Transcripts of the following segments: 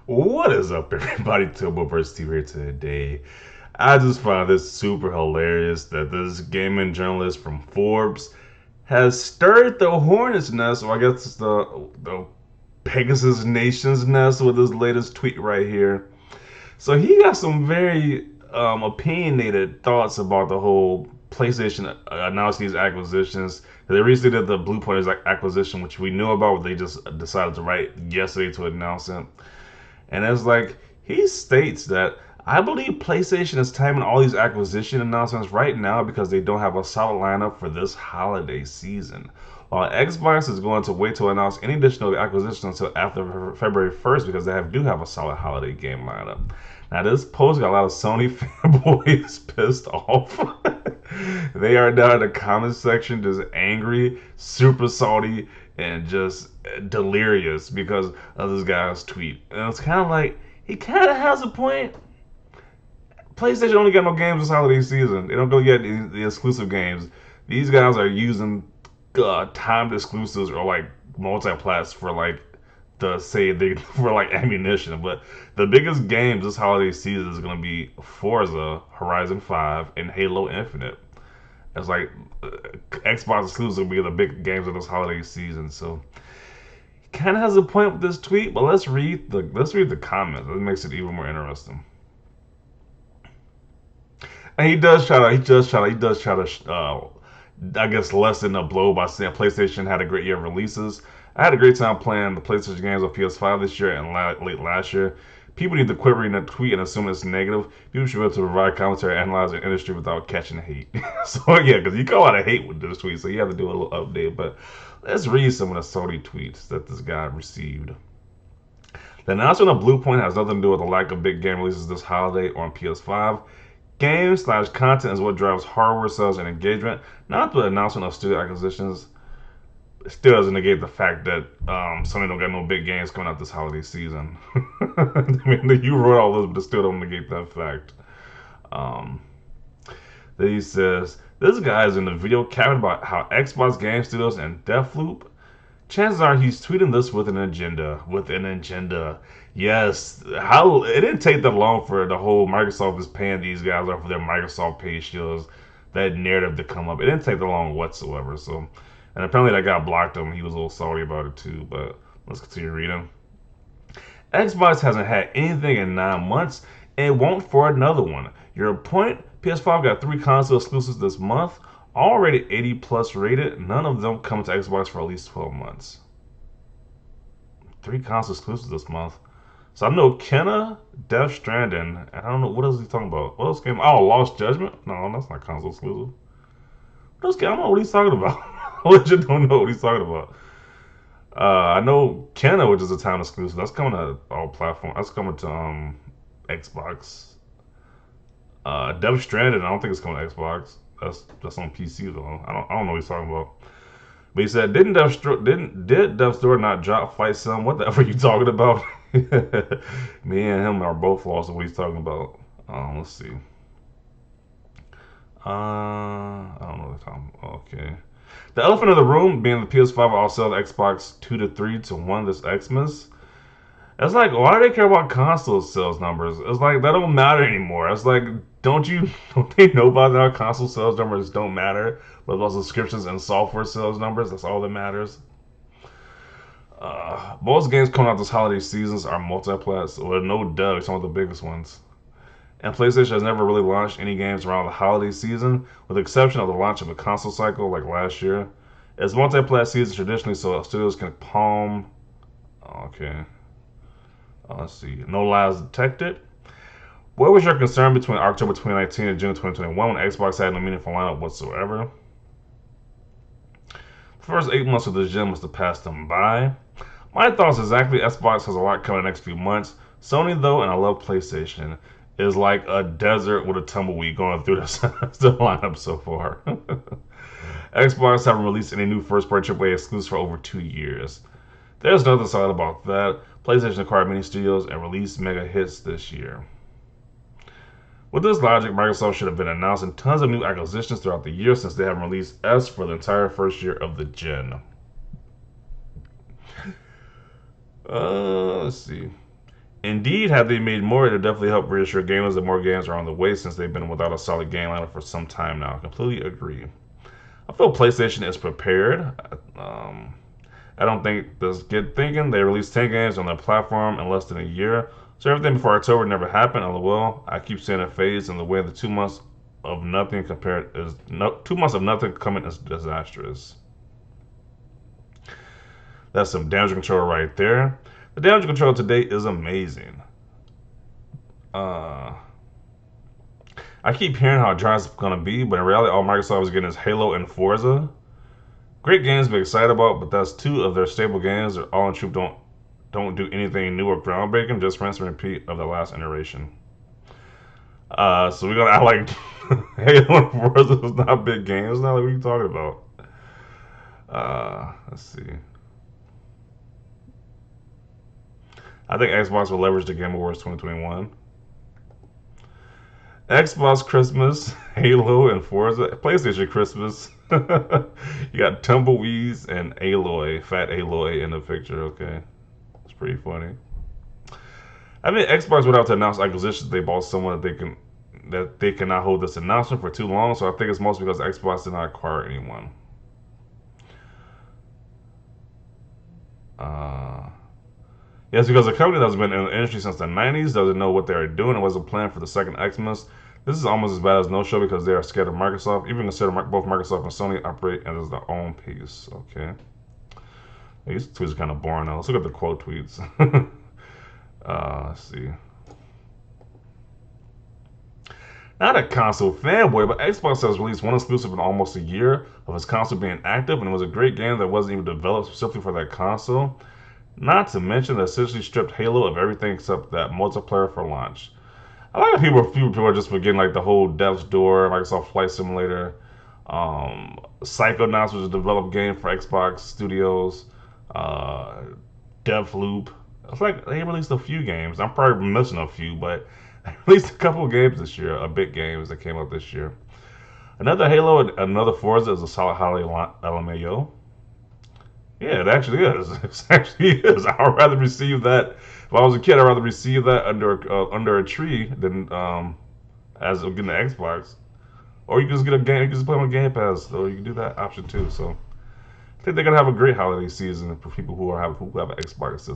What is up, everybody? Turbo vs. T here today. I just find this super hilarious that this gaming journalist from Forbes has stirred the hornet's nest, or I guess it's the Pegasus Nation's nest with his latest tweet right here. So he got some very opinionated thoughts about the whole PlayStation announcing these acquisitions. They recently did the Blue Pointers acquisition, which we knew about, but they just decided to write yesterday to announce it. And it's like he states that I believe PlayStation is timing all these acquisition announcements right now because they don't have a solid lineup for this holiday season. While Xbox is going to wait to announce any additional acquisitions until after February 1st because do have a solid holiday game lineup. Now this post got a lot of Sony fanboys pissed off. They are down in the comment section just angry, super salty, and just delirious because of this guy's tweet. And it's kind of like he kind of has a point. PlayStation only got no games this holiday season. They don't go get the exclusive games. These guys are using timed exclusives or like multi-plats for like the say they for like ammunition. But the biggest games this holiday season is going to be Forza Horizon 5 and Halo Infinite. It's like Xbox exclusives will be the big games of this holiday season. So he kind of has a point with this tweet, but let's read the comments. That makes it even more interesting. And he does try to I guess lessen the blow by saying PlayStation had a great year of releases. I had a great time playing the PlayStation games on PS5 this year and late last year. People need to quit reading a tweet and assume it's negative. People should be able to provide commentary, analyze the industry without catching hate. So yeah, because you call out a hate with this tweet, so you have to do a little update. But let's read some of the Sony tweets that this guy received. The announcement of Blue Point has nothing to do with the lack of big game releases this holiday or on PS5. Games/content is what drives hardware sales and engagement, not the announcement of studio acquisitions. It still doesn't negate the fact that Sony don't got no big games coming out this holiday season. I mean, you wrote all this, but it still don't negate that fact. Um, then he says, this guy is in the video capping about how Xbox Game Studios and Deathloop. Chances are he's tweeting this with an agenda. With an agenda. Yes. How it didn't take that long for the whole Microsoft is paying these guys off for their Microsoft pay shields, that narrative to come up. It didn't take that long whatsoever. So, and apparently that guy blocked him. He was a little salty about it too. But let's continue reading. Xbox hasn't had anything in 9 months and won't for another one. Your point? PS5 got 3 console exclusives this month, already 80 plus rated. None of them come to Xbox for at least 12 months. 3 console exclusives this month. So I know Kenna, Death Stranding, and I don't know what else he's talking about. What else game? Oh, Lost Judgment? No, that's not console exclusive. What else game? I don't know what he's talking about. I legit don't know what he's talking about. I know Kenna, which is a time exclusive. That's coming to all platforms. That's coming to Xbox. Death Stranding, I don't think it's coming to Xbox. That's on PC though. I don't know what he's talking about. But he said, did Death's Door not drop Fight Sim? What the F are you talking about? Me and him are both lost at what he's talking about. Let's see. I don't know what they're talking about. Okay. The elephant in the room being the PS5 will also sell the Xbox 2 to 3 to 1 this Xmas. It's like, why do they care about console sales numbers? It's like that don't matter anymore. It's like, don't they know by now console sales numbers don't matter, but about subscriptions and software sales numbers, that's all that matters. Most games coming out this holiday seasons are multi-plats, with no doubt some of the biggest ones. And PlayStation has never really launched any games around the holiday season, with the exception of the launch of a console cycle like last year. It's multi-plat season traditionally, so studios can palm. Okay. Let's see. No lies detected. What was your concern between October 2019 and June 2021 when Xbox had no meaningful lineup whatsoever? The first 8 months of the gen must have passed them by. My thoughts exactly. Xbox has a lot coming in the next few months. Sony, though, and I love PlayStation, is like a desert with a tumbleweed going through the lineup so far. Xbox haven't released any new first-party AAA exclusives for over 2 years. There's nothing solid about that. PlayStation acquired many studios and released mega hits this year. With this logic, Microsoft should have been announcing tons of new acquisitions throughout the year since they haven't released S for the entire first year of the gen. Let's see. Indeed, had they made more, it would definitely help reassure gamers that more games are on the way since they've been without a solid game lineup for some time now. I completely agree. I feel PlayStation is prepared. Um, I don't think this get thinking. They released 10 games on their platform in less than a year. So everything before October never happened. LOL. I keep seeing a phase in the way the 2 months of nothing compared is no 2 months of nothing coming is disastrous. That's some damage control right there. The damage control today is amazing. Uh, I keep hearing how dry it's gonna be, but in reality, all Microsoft is getting is Halo and Forza. Great games to be excited about, but that's two of their stable games that all in truth don't do anything new or groundbreaking, just rinse and repeat of the last iteration. So we're gonna act like Halo and Forza is not big games now. Like, what are you talking about? Let's see. I think Xbox will leverage the Game Awards 2021. Xbox Christmas, Halo, and Forza. PlayStation Christmas. You got tumbleweeds and Aloy, fat Aloy in the picture. Okay, it's pretty funny. I mean, Xbox would have to announce acquisitions. They bought someone that they cannot hold this announcement for too long. So I think it's mostly because Xbox did not acquire anyone. Uh, yes, because a company that's been in the industry since the '90s doesn't know what they're doing and wasn't planned for the second Xmas. This is almost as bad as no show because they are scared of Microsoft. Even consider both Microsoft and Sony operate as their own piece. Okay. These tweets are kind of boring now. Let's look at the quote tweets. Let's see. Not a console fanboy, but Xbox has released one exclusive in almost a year of its console being active, and it was a great game that wasn't even developed specifically for that console. Not to mention that essentially stripped Halo of everything except that multiplayer for launch. I like how few people are just forgetting like the whole Death's Door, Microsoft Flight Simulator, Psychonauts was a developed game for Xbox Studios, uh, Deathloop. It's like they released a few games. I'm probably missing a few, but they released a couple of games this year, big games that came out this year. Another Halo and another Forza is a solid holiday LMAO. Yeah, it actually is. It actually is. I'd rather receive that. If I was a kid, I'd rather receive that under a tree than as getting the Xbox. Or you can just get a game. You can just play on Game Pass. So you can do that option too. So I think they're gonna have a great holiday season for people who have an Xbox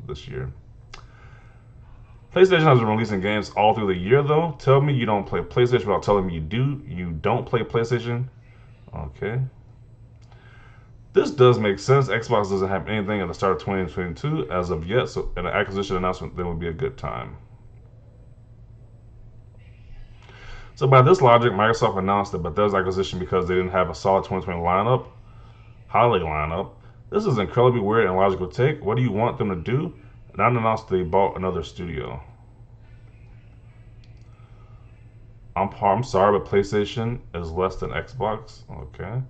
this year. PlayStation has been releasing games all through the year though. Tell me you don't play PlayStation without telling me you do. You don't play PlayStation. Okay. This does make sense. Xbox doesn't have anything at the start of 2022 as of yet, so an acquisition announcement then would be a good time. So by this logic, Microsoft announced the Bethesda acquisition because they didn't have a solid 2020 holiday lineup. This is an incredibly weird and logical take. What do you want them to do? Not announce they bought another studio. I'm sorry, but PlayStation is less than Xbox. Okay.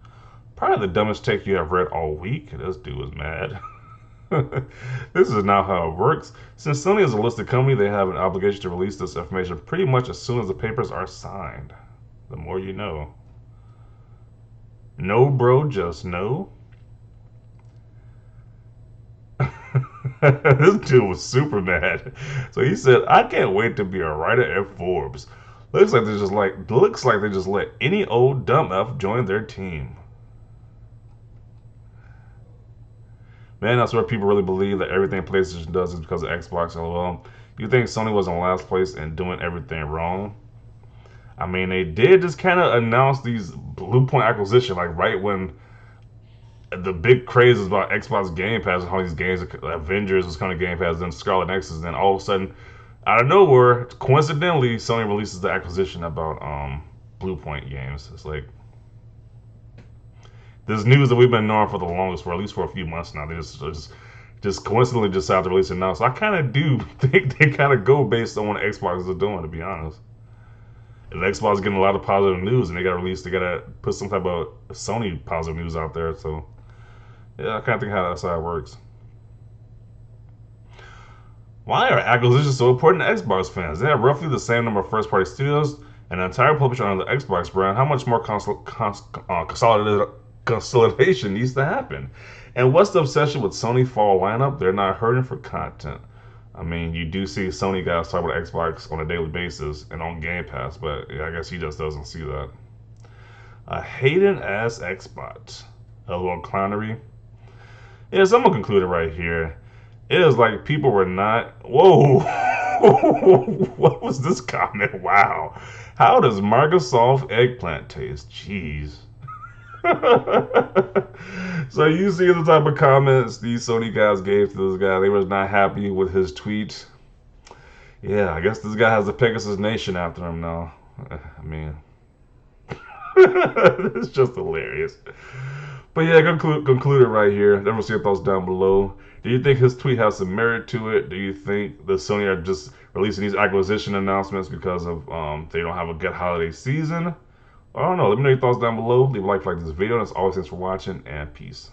Probably the dumbest take you have read all week. This dude was mad. This is not how it works. Since Sony is a listed company, they have an obligation to release this information pretty much as soon as the papers are signed. The more you know. No, bro, just no. This dude was super mad. So he said, "I can't wait to be a writer at Forbes. Looks like they just let any old dumb F join their team." Man, that's where people really believe that everything PlayStation does is because of Xbox. LOL. You think Sony was in last place and doing everything wrong? I mean, they did just kind of announce these Blue Point acquisition, like right when the big craze was about Xbox Game Pass and all these games, Avengers was coming to Game Pass, then Scarlet Nexus, then all of a sudden, out of nowhere, coincidentally, Sony releases the acquisition about Blue Point games. It's like this news that we've been knowing for the longest, for at least for a few months now. They just coincidentally decide to release it now. So I kind of do think they kind of go based on what Xbox is doing, to be honest. And Xbox is getting a lot of positive news, and they got to put some type of Sony positive news out there. So yeah, I kind of think that's how it works. Why are acquisitions so important to Xbox fans? They have roughly the same number of first-party studios and an entire publisher under the Xbox brand. How much more consolidation needs to happen? And what's the obsession with Sony fall lineup? They're not hurting for content. I mean, you do see Sony guys talk about Xbox on a daily basis and on Game Pass, but yeah, I guess he just doesn't see that. A hating ass Xbox. A little clownery. Yeah, so I'm gonna conclude it right here. It is like people were not. Whoa! What was this comment? Wow. How does Microsoft eggplant taste? Jeez. So you see the type of comments these Sony guys gave to this guy. They was not happy with his tweet. Yeah, I guess this guy has the Pegasus Nation after him now. I mean, it's just hilarious. But yeah, conclude it right here. Never see your thoughts down below. Do you think his tweet has some merit to it? Do you think the Sony are just releasing these acquisition announcements because of they don't have a good holiday season? I don't know. Let me know your thoughts down below. Leave a like for this video. And as always, thanks for watching, and peace.